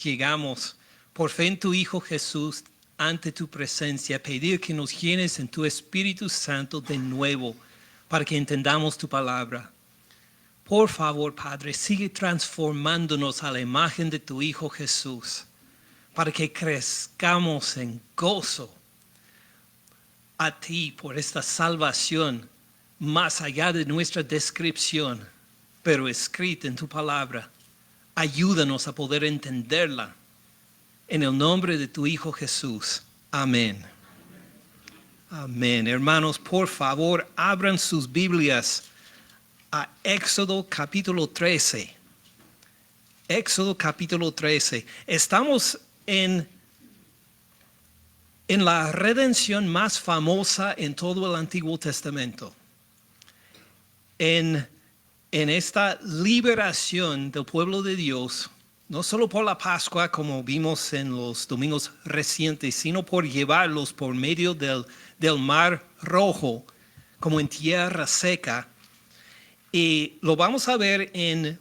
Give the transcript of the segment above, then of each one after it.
llegamos por fe en tu Hijo Jesús ante tu presencia, pedir que nos llenes en tu Espíritu Santo de nuevo para que entendamos tu palabra. Por favor, Padre, sigue transformándonos a la imagen de tu Hijo Jesús para que crezcamos en gozo a ti por esta salvación más allá de nuestra descripción, pero escrita en tu palabra. Ayúdanos a poder entenderla. En el nombre de tu Hijo Jesús. Amén. Amén. Hermanos, por favor, abran sus Biblias a Éxodo capítulo 13. Éxodo capítulo 13. Estamos en la redención más famosa en todo el Antiguo Testamento. En esta liberación del pueblo de Dios, no solo por la Pascua, como vimos en los domingos recientes, sino por llevarlos por medio del Mar Rojo, como en tierra seca. Y lo vamos a ver en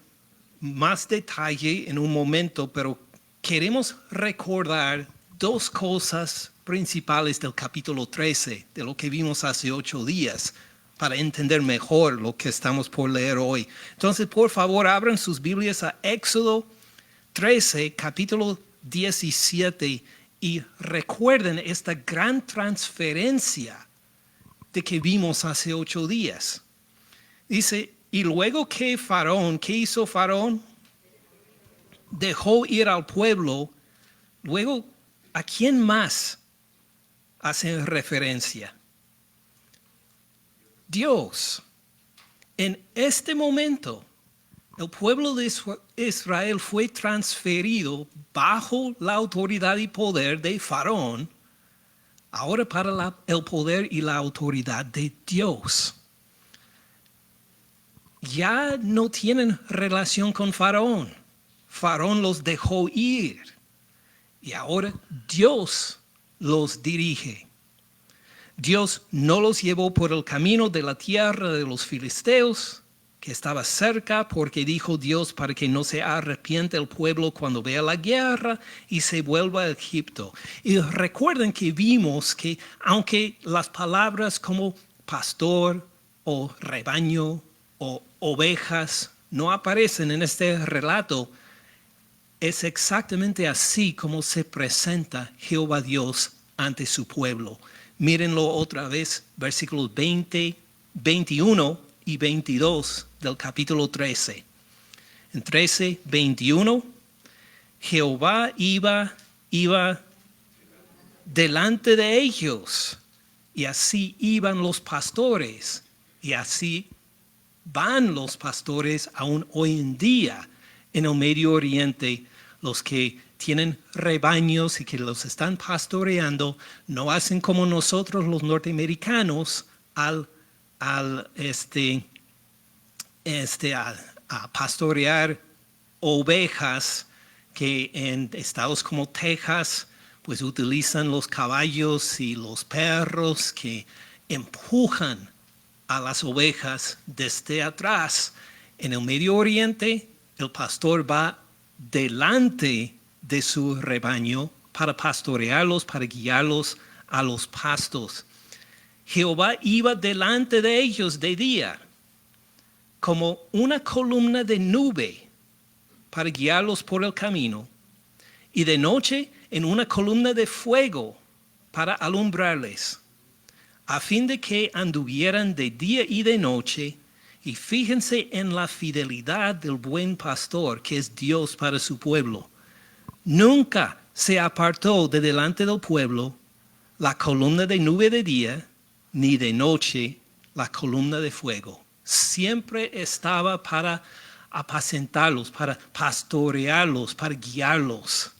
más detalle en un momento, pero queremos recordar dos cosas principales del capítulo 13, de lo que vimos hace 8 días, para entender mejor lo que estamos por leer hoy. Entonces, por favor, abran sus Biblias a Éxodo 13, capítulo 17, y recuerden esta gran transferencia de que vimos hace 8 días. Dice, y luego que Faraón, ¿qué hizo Faraón? Dejó ir al pueblo. Luego, ¿a quién más hacen referencia? Dios. En este momento, el pueblo de Israel fue transferido bajo la autoridad y poder de Faraón, ahora para el poder y la autoridad de Dios. Ya no tienen relación con Faraón. Faraón los dejó ir y ahora Dios los dirige. Dios no los llevó por el camino de la tierra de los filisteos, que estaba cerca, porque dijo Dios para que no se arrepiente el pueblo cuando vea la guerra y se vuelva a Egipto. Y recuerden que vimos que aunque las palabras como pastor o rebaño o ovejas no aparecen en este relato, es exactamente así como se presenta Jehová Dios ante su pueblo. Mírenlo otra vez, versículos 20, 21 y 22 del capítulo 13. En 13, 21, Jehová iba delante de ellos, y así iban los pastores, y así van los pastores aún hoy en día en el Medio Oriente. Los que tienen rebaños y que los están pastoreando no hacen como nosotros los norteamericanos a pastorear ovejas, que en estados como Texas pues utilizan los caballos y los perros que empujan a las ovejas desde atrás. En el Medio Oriente el pastor va delante de su rebaño para pastorearlos, para guiarlos a los pastos. Jehová iba delante de ellos de día como una columna de nube para guiarlos por el camino, y de noche en una columna de fuego para alumbrarles, a fin de que anduvieran de día y de noche. Y fíjense en la fidelidad del buen pastor, que es Dios para su pueblo. Nunca se apartó de delante del pueblo la columna de nube de día, ni de noche la columna de fuego. Siempre estaba para apacentarlos, para pastorearlos, para guiarlos.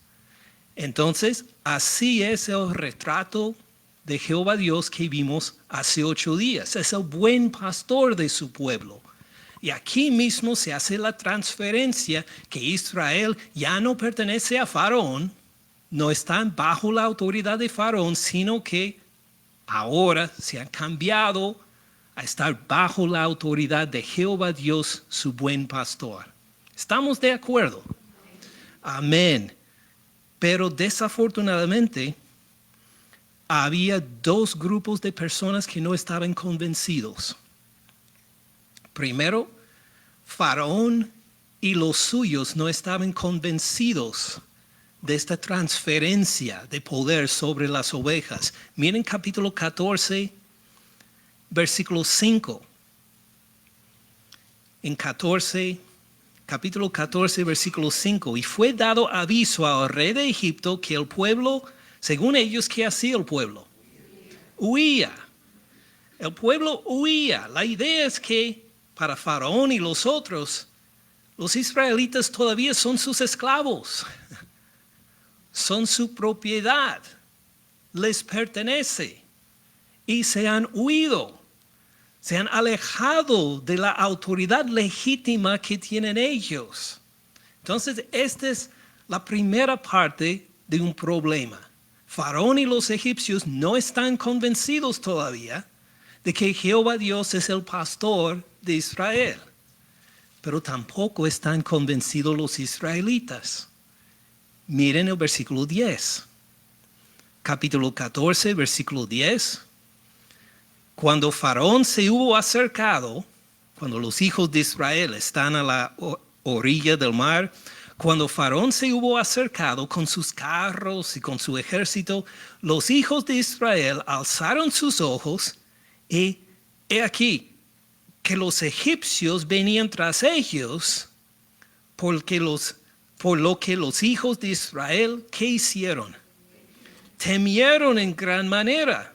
Entonces, así es el retrato de Jehová Dios que vimos hace 8 días. Es el buen pastor de su pueblo. Y aquí mismo se hace la transferencia que Israel ya no pertenece a Faraón, no están bajo la autoridad de Faraón, sino que ahora se han cambiado a estar bajo la autoridad de Jehová Dios, su buen pastor. ¿Estamos de acuerdo? Amén. Pero desafortunadamente había dos grupos de personas que no estaban convencidos. Primero, Faraón y los suyos no estaban convencidos de esta transferencia de poder sobre las ovejas. Miren capítulo 14, versículo 5. En capítulo 14, versículo 5. Y fue dado aviso al rey de Egipto que el pueblo, según ellos, ¿qué hacía el pueblo? Huía. El pueblo huía. La idea es que para Faraón y los otros, los israelitas todavía son sus esclavos. Son su propiedad. Les pertenece. Y se han huido. Se han alejado de la autoridad legítima que tienen ellos. Entonces, esta es la primera parte de un problema. Faraón y los egipcios no están convencidos todavía de que Jehová Dios es el pastor de Israel. Pero tampoco están convencidos los israelitas. Miren el versículo 10. Capítulo 14, versículo 10. Cuando Faraón se hubo acercado, cuando los hijos de Israel están a la orilla del mar, cuando Faraón se hubo acercado con sus carros y con su ejército, los hijos de Israel alzaron sus ojos y he aquí que los egipcios venían tras ellos, por lo que los hijos de Israel, ¿qué hicieron? Temieron en gran manera.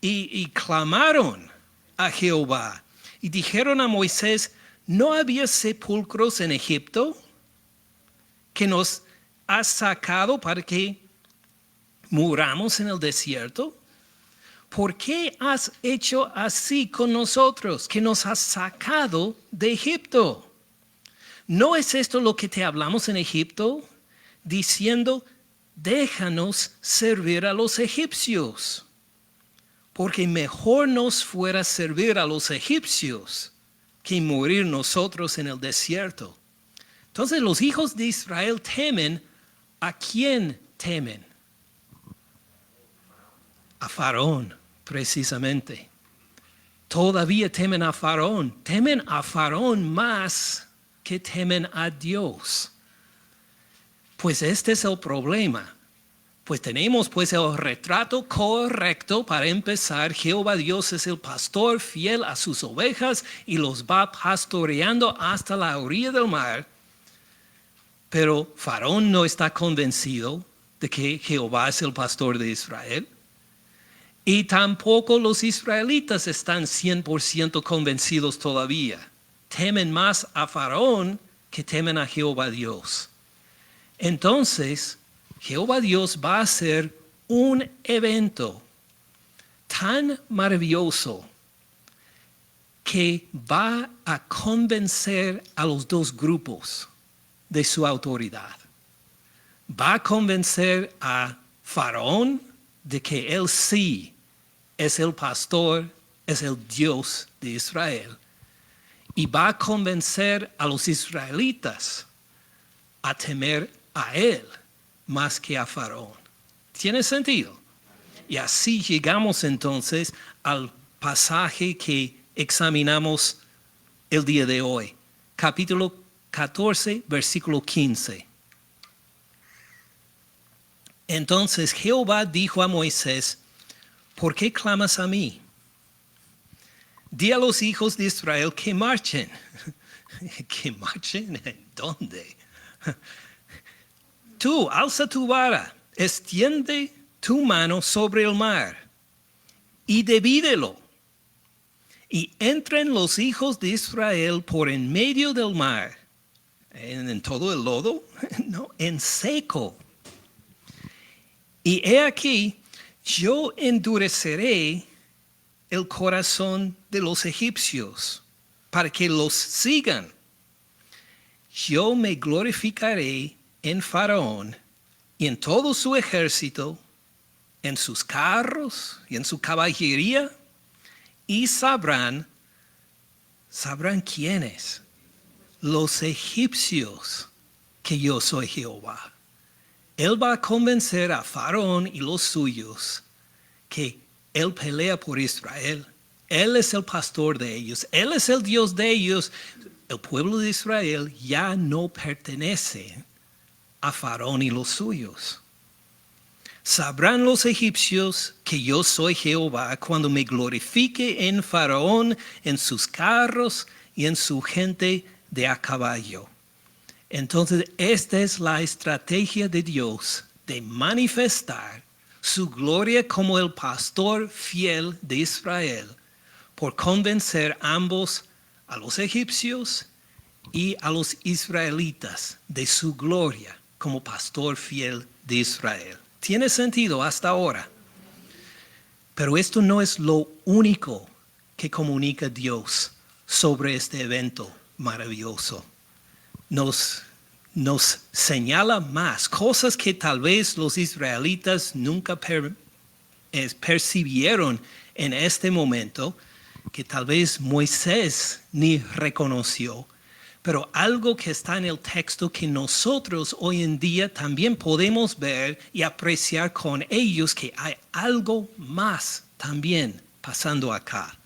Y clamaron a Jehová y dijeron a Moisés, ¿no había sepulcros en Egipto que nos has sacado para que muramos en el desierto? ¿Por qué has hecho así con nosotros, que nos has sacado de Egipto? ¿No es esto lo que te hablamos en Egipto, diciendo, déjanos servir a los egipcios? Porque mejor nos fuera servir a los egipcios que morir nosotros en el desierto. Entonces los hijos de Israel temen. ¿A quién temen? A Faraón, precisamente. Todavía temen a Faraón. Temen a Faraón más que temen a Dios. Pues este es el problema. Pues tenemos pues el retrato correcto para empezar. Jehová Dios es el pastor fiel a sus ovejas y los va pastoreando hasta la orilla del mar. Pero Faraón no está convencido de que Jehová es el pastor de Israel. Y tampoco los israelitas están 100% convencidos todavía. Temen más a Faraón que temen a Jehová Dios. Entonces, Jehová Dios va a hacer un evento tan maravilloso que va a convencer a los dos grupos de su autoridad. Va a convencer a Faraón de que él sí es el pastor, es el Dios de Israel. Y va a convencer a los israelitas a temer a él más que a Faraón. ¿Tiene sentido? Y así llegamos entonces al pasaje que examinamos el día de hoy. Capítulo 14, versículo 15. Entonces Jehová dijo a Moisés, ¿por qué clamas a mí? Di a los hijos de Israel que marchen. ¿Que marchen? ¿Dónde? Tú, alza tu vara, extiende tu mano sobre el mar y divídelo. Y entren los hijos de Israel por en medio del mar, en todo el lodo, no, en seco. Y he aquí, yo endureceré el corazón de los egipcios para que los sigan. Yo me glorificaré en Faraón y en todo su ejército, en sus carros y en su caballería, y sabrán quiénes, los egipcios, que yo soy Jehová. Él va a convencer a Faraón y los suyos que Él pelea por Israel. Él es el pastor de ellos. Él es el Dios de ellos. El pueblo de Israel ya no pertenece a Faraón y los suyos. Sabrán los egipcios que yo soy Jehová cuando me glorifique en Faraón, en sus carros y en su gente de a caballo. Entonces, esta es la estrategia de Dios de manifestar su gloria como el pastor fiel de Israel, por convencer ambos, a los egipcios y a los israelitas, de su gloria como pastor fiel de Israel. Tiene sentido hasta ahora. Pero esto no es lo único que comunica Dios sobre este evento maravilloso. Nos señala más cosas que tal vez los israelitas nunca percibieron en este momento, que tal vez Moisés ni reconoció, pero algo que está en el texto que nosotros hoy en día también podemos ver y apreciar con ellos, que hay algo más también pasando acá.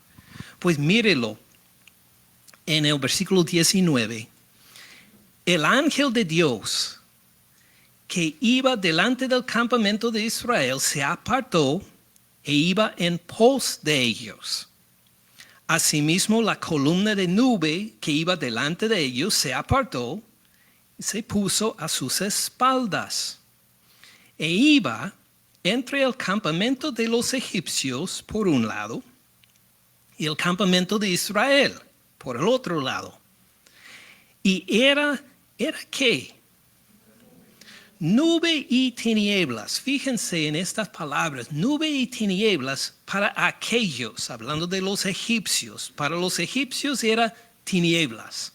Pues mírelo en el versículo 19. El ángel de Dios que iba delante del campamento de Israel se apartó e iba en pos de ellos. Asimismo, la columna de nube que iba delante de ellos se apartó y se puso a sus espaldas. E iba entre el campamento de los egipcios por un lado y el campamento de Israel por el otro lado. Y ¿era qué? Nube y tinieblas. Fíjense en estas palabras, nube y tinieblas para aquellos, hablando de los egipcios. Para los egipcios era tinieblas.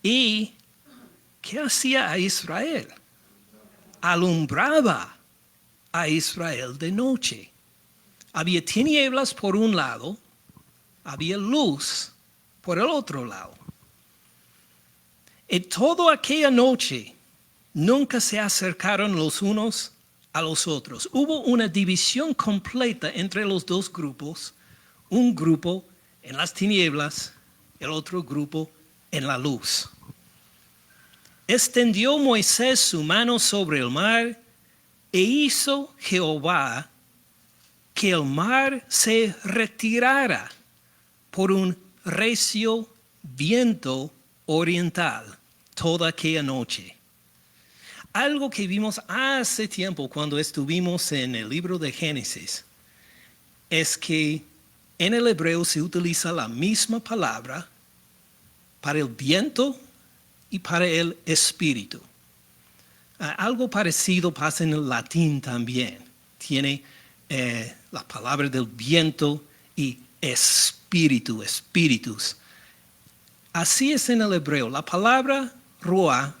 ¿Y qué hacía a Israel? Alumbraba a Israel de noche. Había tinieblas por un lado, había luz por el otro lado. Y toda aquella noche nunca se acercaron los unos a los otros. Hubo una división completa entre los dos grupos, un grupo en las tinieblas, el otro grupo en la luz. Extendió Moisés su mano sobre el mar e hizo Jehová que el mar se retirara por un recio viento oriental toda aquella noche. Algo que vimos hace tiempo cuando estuvimos en el libro de Génesis es que en el hebreo se utiliza la misma palabra para el viento y para el espíritu. Algo parecido pasa en el latín también. Tiene la palabra del viento y espíritu, espíritus. Así es en el hebreo. La palabra ruah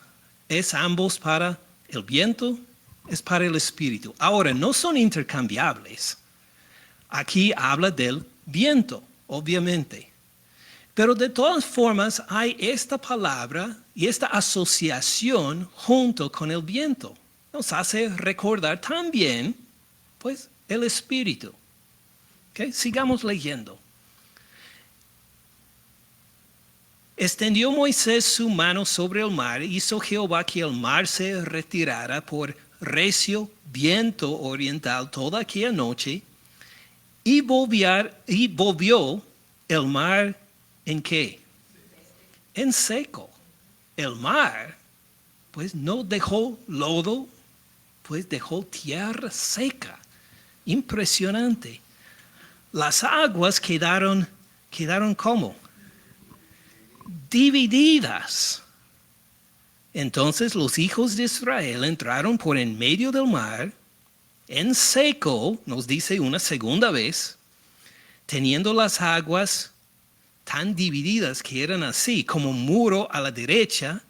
es ambos para el viento, es para el espíritu. Ahora, no son intercambiables. Aquí habla del viento, obviamente. Pero de todas formas hay esta palabra y esta asociación junto con el viento. Nos hace recordar también, pues, el espíritu. ¿Okay? Sigamos leyendo. Extendió Moisés su mano sobre el mar, hizo Jehová que el mar se retirara por recio viento oriental toda aquella noche, y volvió el mar ¿en qué? En seco. El mar, pues no dejó lodo, pues dejó tierra seca. Impresionante. Las aguas quedaron ¿cómo? Divididas. Entonces los hijos de Israel entraron por en medio del mar, en seco, nos dice una segunda vez, teniendo las aguas tan divididas que eran así, como un muro a la derecha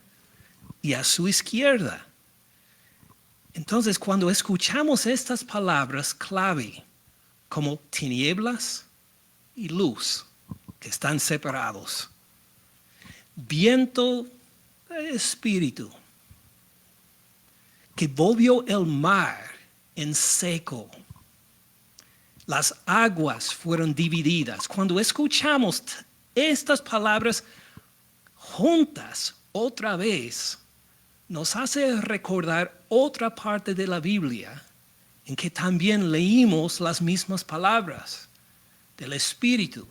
y a su izquierda. Entonces, cuando escuchamos estas palabras clave, como tinieblas y luz, que están separados, viento, espíritu, que volvió el mar en seco. Las aguas fueron divididas. Cuando escuchamos estas palabras juntas otra vez, nos hace recordar otra parte de la Biblia en que también leímos las mismas palabras del Espíritu,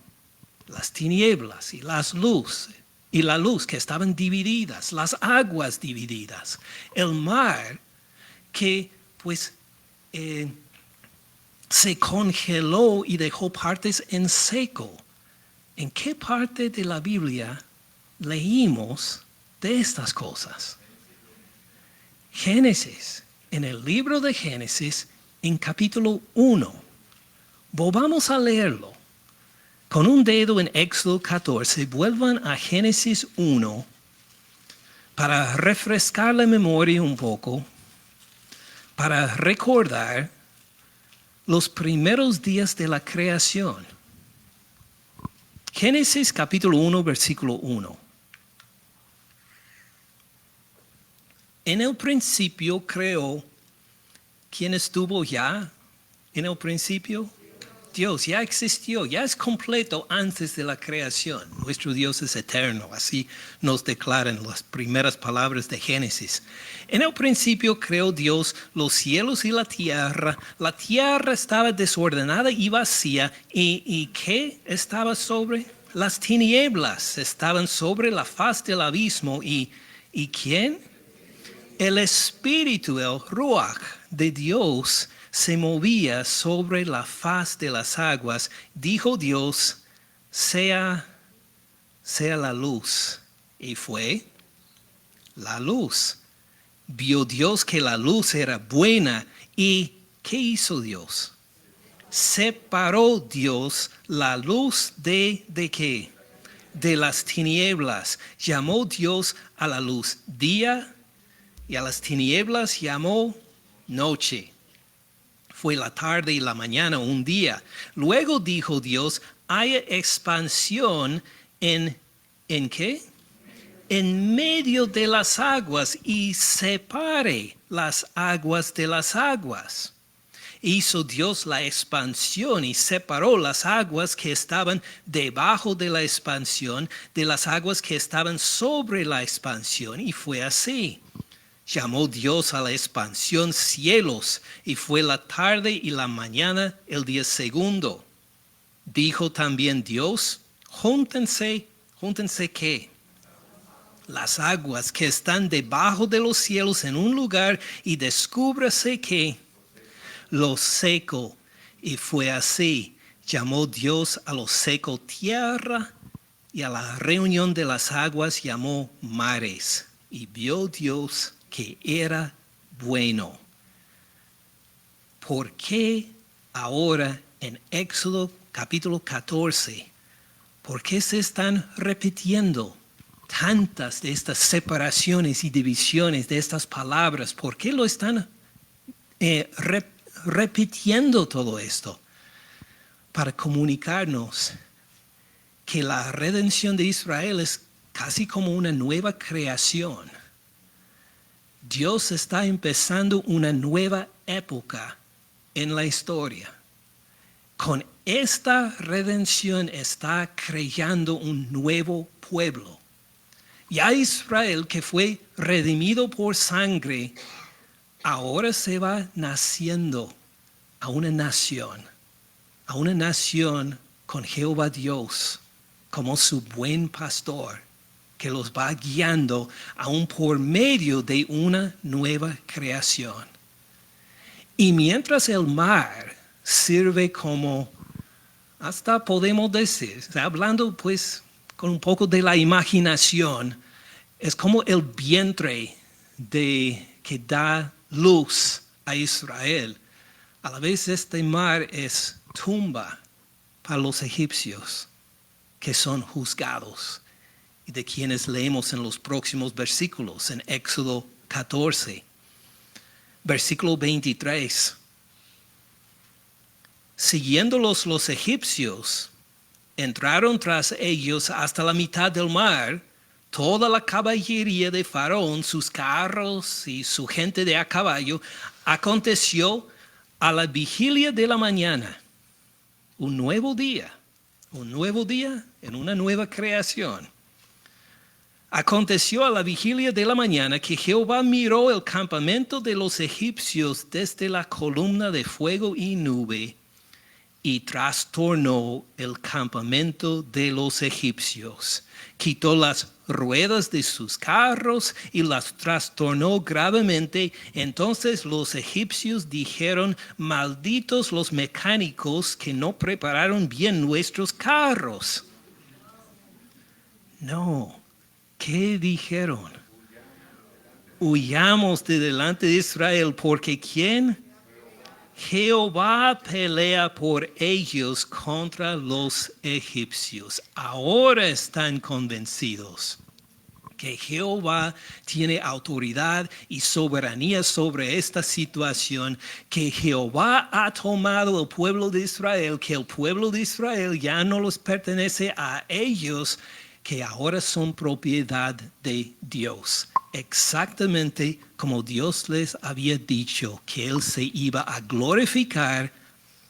las tinieblas y la luz que estaban divididas, las aguas divididas, el mar que pues se congeló y dejó partes en seco. ¿En qué parte de la Biblia leímos de estas cosas? Génesis, en el libro de Génesis, en capítulo 1. Volvamos a leerlo. Con un dedo en Éxodo 14, vuelvan a Génesis 1 para refrescar la memoria un poco, para recordar los primeros días de la creación. Génesis capítulo 1, versículo 1. En el principio creó, ¿quién estuvo ya en el principio? Dios ya existió, ya es completo antes de la creación. Nuestro Dios es eterno, así nos declaran las primeras palabras de Génesis. En el principio creó Dios los cielos y la tierra. La tierra estaba desordenada y vacía. ¿Y qué estaba sobre? Las tinieblas estaban sobre la faz del abismo. ¿Y quién? El Espíritu, el Ruach de Dios, se movía sobre la faz de las aguas. Dijo Dios, sea la luz. Y fue la luz. Vio Dios que la luz era buena. ¿Y qué hizo Dios? Separó Dios la luz ¿de qué? De las tinieblas. Llamó Dios a la luz día y a las tinieblas llamó noche. Fue la tarde y la mañana un día. Luego dijo Dios, haya expansión ¿en qué? En medio de las aguas y separe las aguas de las aguas. Hizo Dios la expansión y separó las aguas que estaban debajo de la expansión de las aguas que estaban sobre la expansión. Y fue así. Llamó Dios a la expansión cielos, y fue la tarde y la mañana el día segundo. Dijo también Dios, júntense ¿qué? Las aguas que están debajo de los cielos en un lugar, y descúbrase ¿qué? Lo seco. Y fue así. Llamó Dios a lo seco tierra, y a la reunión de las aguas llamó mares. Y vio Dios que era bueno. ¿Por qué ahora en Éxodo capítulo 14? ¿Por qué se están repitiendo tantas de estas separaciones y divisiones de estas palabras? ¿Por qué lo están repitiendo todo esto? Para comunicarnos que la redención de Israel es casi como una nueva creación. Dios está empezando una nueva época en la historia. Con esta redención está creando un nuevo pueblo. Ya Israel, que fue redimido por sangre, ahora se va naciendo a una nación con Jehová Dios como su buen pastor, que los va guiando aún por medio de una nueva creación. Y mientras el mar sirve como, hasta podemos decir, hablando pues con un poco de la imaginación, es como el vientre que da luz a Israel. A la vez este mar es tumba para los egipcios que son juzgados, y de quienes leemos en los próximos versículos, en Éxodo 14, versículo 23. Siguiéndolos los egipcios, entraron tras ellos hasta la mitad del mar, toda la caballería de Faraón, sus carros y su gente de a caballo, aconteció a la vigilia de la mañana, un nuevo día en una nueva creación. Aconteció a la vigilia de la mañana que Jehová miró el campamento de los egipcios desde la columna de fuego y nube y trastornó el campamento de los egipcios. Quitó las ruedas de sus carros y las trastornó gravemente. Entonces los egipcios dijeron: malditos los mecánicos que no prepararon bien nuestros carros. No, ¿qué dijeron? Huyamos de delante de Israel, porque ¿quién? Jehová pelea por ellos contra los egipcios. Ahora están convencidos que Jehová tiene autoridad y soberanía sobre esta situación, que Jehová ha tomado el pueblo de Israel, que el pueblo de Israel ya no les pertenece a ellos, que ahora son propiedad de Dios. Exactamente como Dios les había dicho que Él se iba a glorificar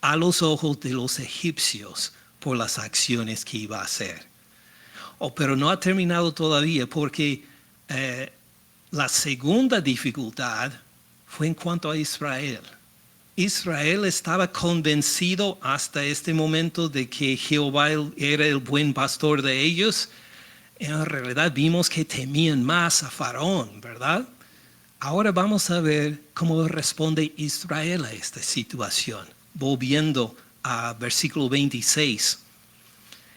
a los ojos de los egipcios por las acciones que iba a hacer. Pero no ha terminado todavía, porque la segunda dificultad fue en cuanto a Israel. Israel estaba convencido hasta este momento de que Jehová era el buen pastor de ellos. En realidad vimos que temían más a Faraón, ¿verdad? Ahora vamos a ver cómo responde Israel a esta situación. Volviendo a versículo 26.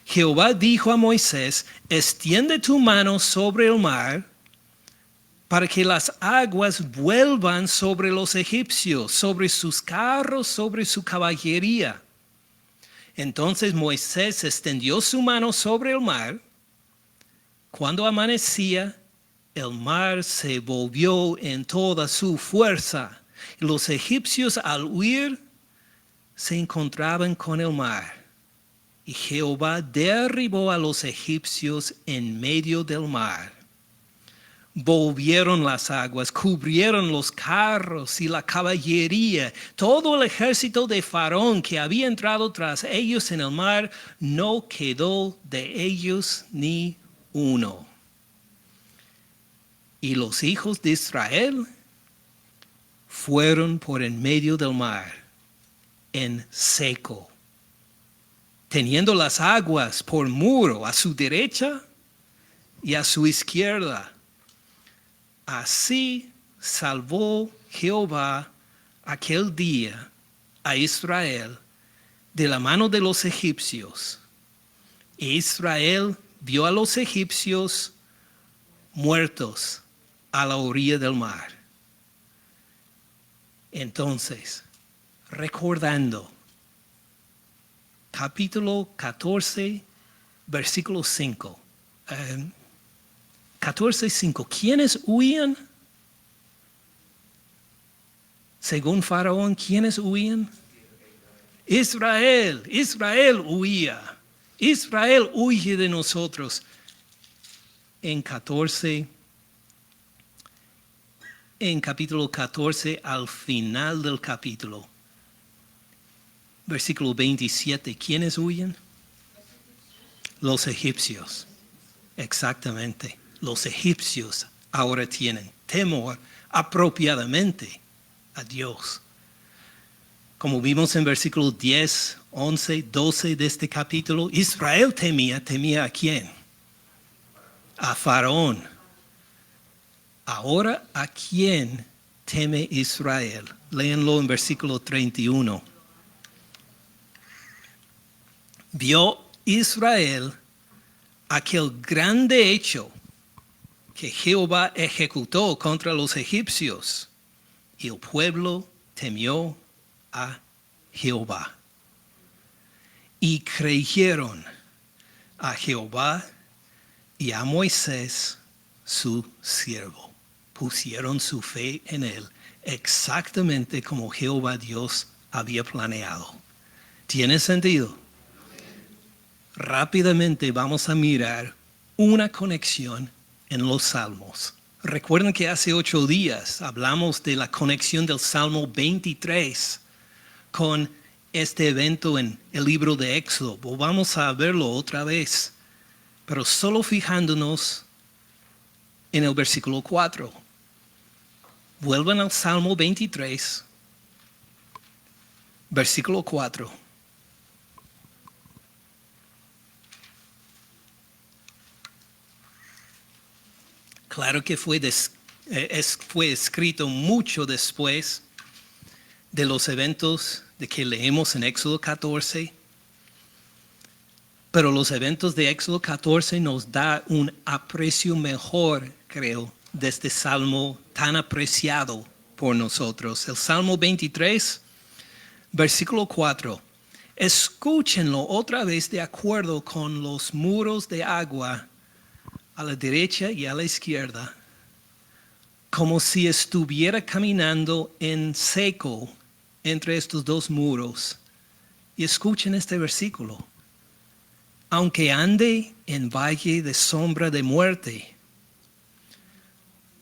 Jehová dijo a Moisés: extiende tu mano sobre el mar para que las aguas vuelvan sobre los egipcios, sobre sus carros, sobre su caballería. Entonces Moisés extendió su mano sobre el mar. Cuando amanecía, el mar se volvió en toda su fuerza. Los egipcios, al huir, se encontraban con el mar. Y Jehová derribó a los egipcios en medio del mar. Volvieron las aguas, cubrieron los carros y la caballería. Todo el ejército de Faraón que había entrado tras ellos en el mar, no quedó de ellos ni uno. Y los hijos de Israel fueron por en medio del mar, en seco, teniendo las aguas por muro a su derecha y a su izquierda. Así salvó Jehová aquel día a Israel de la mano de los egipcios. E Israel vio a los egipcios muertos a la orilla del mar. Entonces, recordando, capítulo 14, versículo 5. 14:5. ¿Quiénes huían? Según Faraón, ¿quiénes huían? Israel huía. Israel huye de nosotros. En capítulo 14, al final del capítulo, versículo 27, ¿quiénes huyen? Los egipcios. Exactamente. Los egipcios ahora tienen temor apropiadamente a Dios. Como vimos en versículos 10, 11, 12 de este capítulo, Israel temía ¿a quién? A Faraón. Ahora, ¿a quién teme Israel? Léanlo en versículo 31. Vio Israel aquel grande hecho que Jehová ejecutó contra los egipcios, y el pueblo temió a Jehová. Y creyeron a Jehová y a Moisés, su siervo. Pusieron su fe en él, exactamente como Jehová Dios había planeado. ¿Tiene sentido? Rápidamente vamos a mirar una conexión en los salmos. Recuerden que hace 8 días hablamos de la conexión del Salmo 23 con este evento en el libro de Éxodo. Vamos a verlo otra vez, pero solo fijándonos en el versículo 4. Vuelvan al Salmo 23, versículo 4. Claro que fue escrito mucho después de los eventos de que leemos en Éxodo 14, pero los eventos de Éxodo 14 nos da un aprecio mejor, creo, de este salmo tan apreciado por nosotros. El Salmo 23, versículo 4. Escúchenlo otra vez de acuerdo con los muros de agua a la derecha y a la izquierda, como si estuviera caminando en seco entre estos dos muros. Y escuchen este versículo. Aunque ande en valle de sombra de muerte,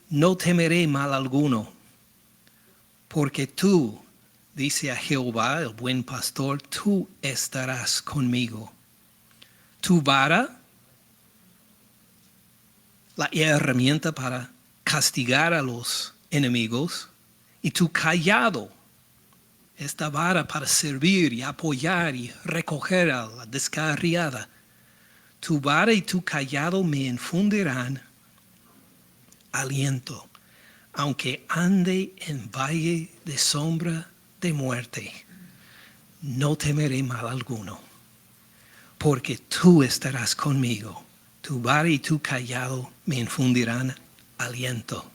no temeré mal alguno, porque tú, dice a Jehová, el buen pastor, tú estarás conmigo. Tu vara, la herramienta para castigar a los enemigos, y tu cayado, esta vara para servir y apoyar y recoger a la descarriada. Tu vara y tu cayado me infundirán aliento, aunque ande en valle de sombra de muerte, no temeré mal alguno, porque tú estarás conmigo. Tu vara y tu cayado me infundirán aliento.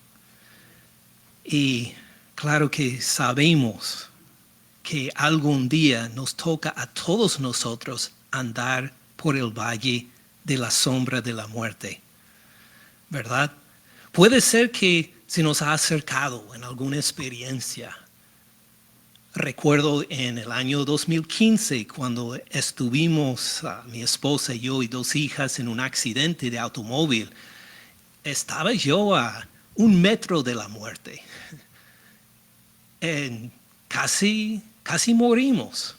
Y claro que sabemos que algún día nos toca a todos nosotros andar por el valle de la sombra de la muerte, ¿verdad? Puede ser que se nos ha acercado en alguna experiencia. Recuerdo en el año 2015 cuando estuvimos, mi esposa y yo y 2 hijas en un accidente de automóvil. Estaba yo a 1 metro de la muerte. Casi morimos.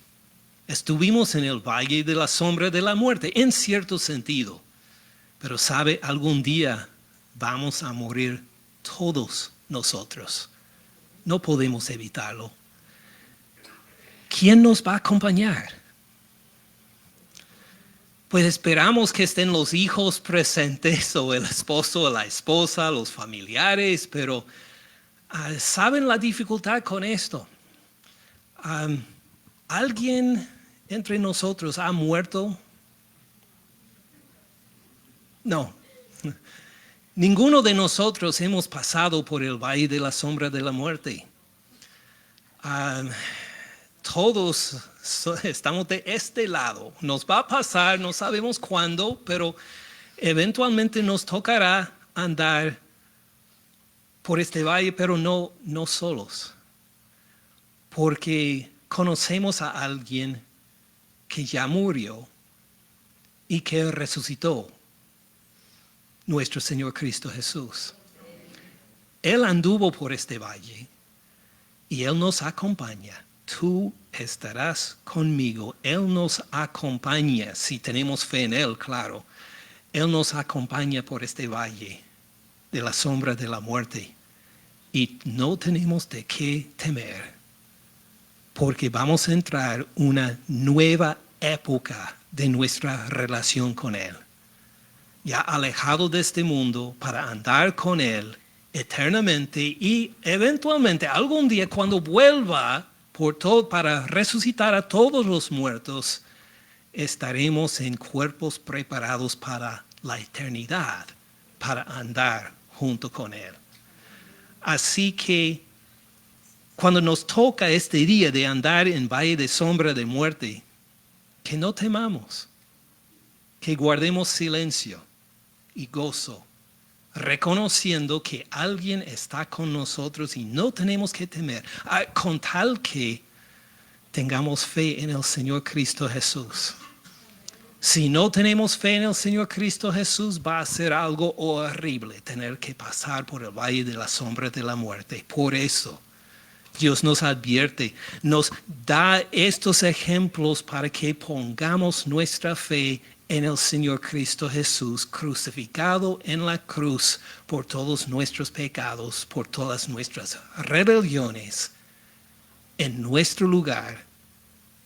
Estuvimos en el valle de la sombra de la muerte, en cierto sentido. Pero sabe, algún día vamos a morir todos nosotros. No podemos evitarlo. ¿Quién nos va a acompañar? Pues esperamos que estén los hijos presentes, o el esposo o la esposa, los familiares, pero ¿saben la dificultad con esto? ¿Alguien entre nosotros ha muerto? No. Ninguno de nosotros hemos pasado por el valle de la sombra de la muerte. Todos estamos de este lado. Nos va a pasar, no sabemos cuándo, pero eventualmente nos tocará andar por este valle, pero no solos. Porque conocemos a alguien que ya murió y que resucitó, nuestro Señor Cristo Jesús. Él anduvo por este valle y Él nos acompaña. Tú estarás conmigo. Él nos acompaña, si tenemos fe en Él, claro. Él nos acompaña por este valle de la sombra de la muerte. Y no tenemos de qué temer, porque vamos a entrar una nueva época de nuestra relación con Él. Ya alejado de este mundo para andar con Él eternamente y eventualmente algún día cuando vuelva para resucitar a todos los muertos, estaremos en cuerpos preparados para la eternidad, para andar junto con Él. Así que cuando nos toca este día de andar en valle de sombra de muerte, que no temamos, que guardemos silencio y gozo, reconociendo que alguien está con nosotros y no tenemos que temer, con tal que tengamos fe en el Señor Cristo Jesús. Si no tenemos fe en el Señor Cristo Jesús, va a ser algo horrible tener que pasar por el valle de la sombra de la muerte. Por eso, Dios nos advierte, nos da estos ejemplos para que pongamos nuestra fe en el Señor Cristo Jesús, crucificado en la cruz por todos nuestros pecados, por todas nuestras rebeliones, en nuestro lugar.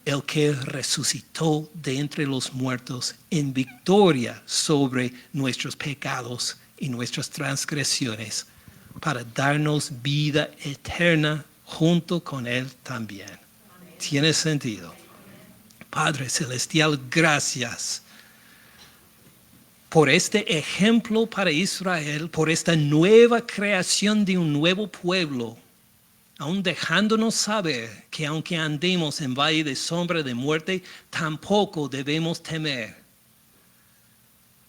El que resucitó de entre los muertos en victoria sobre nuestros pecados y nuestras transgresiones para darnos vida eterna junto con Él también. Amén. ¿Tiene sentido? Padre Celestial, gracias por este ejemplo para Israel, por esta nueva creación de un nuevo pueblo, aún dejándonos saber que aunque andemos en valle de sombra de muerte, tampoco debemos temer,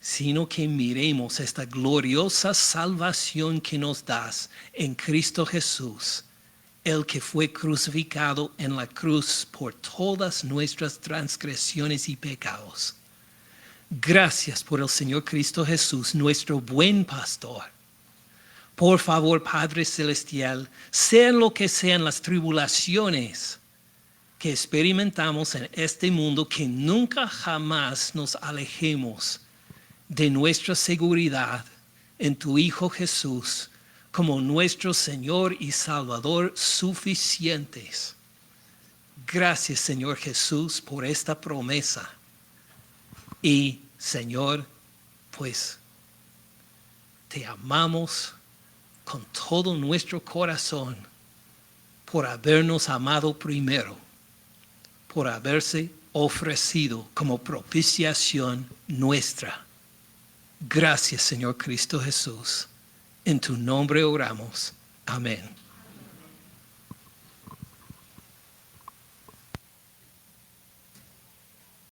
sino que miremos esta gloriosa salvación que nos das en Cristo Jesús, el que fue crucificado en la cruz por todas nuestras transgresiones y pecados. Gracias por el Señor Cristo Jesús, nuestro buen pastor. Por favor, Padre Celestial, sean lo que sean las tribulaciones que experimentamos en este mundo, que nunca jamás nos alejemos de nuestra seguridad en tu Hijo Jesús como nuestro Señor y Salvador suficientes. Gracias, Señor Jesús, por esta promesa. Y, Señor, pues te amamos con todo nuestro corazón por habernos amado primero, por haberse ofrecido como propiciación nuestra. Gracias, Señor Cristo Jesús. En tu nombre oramos. Amén.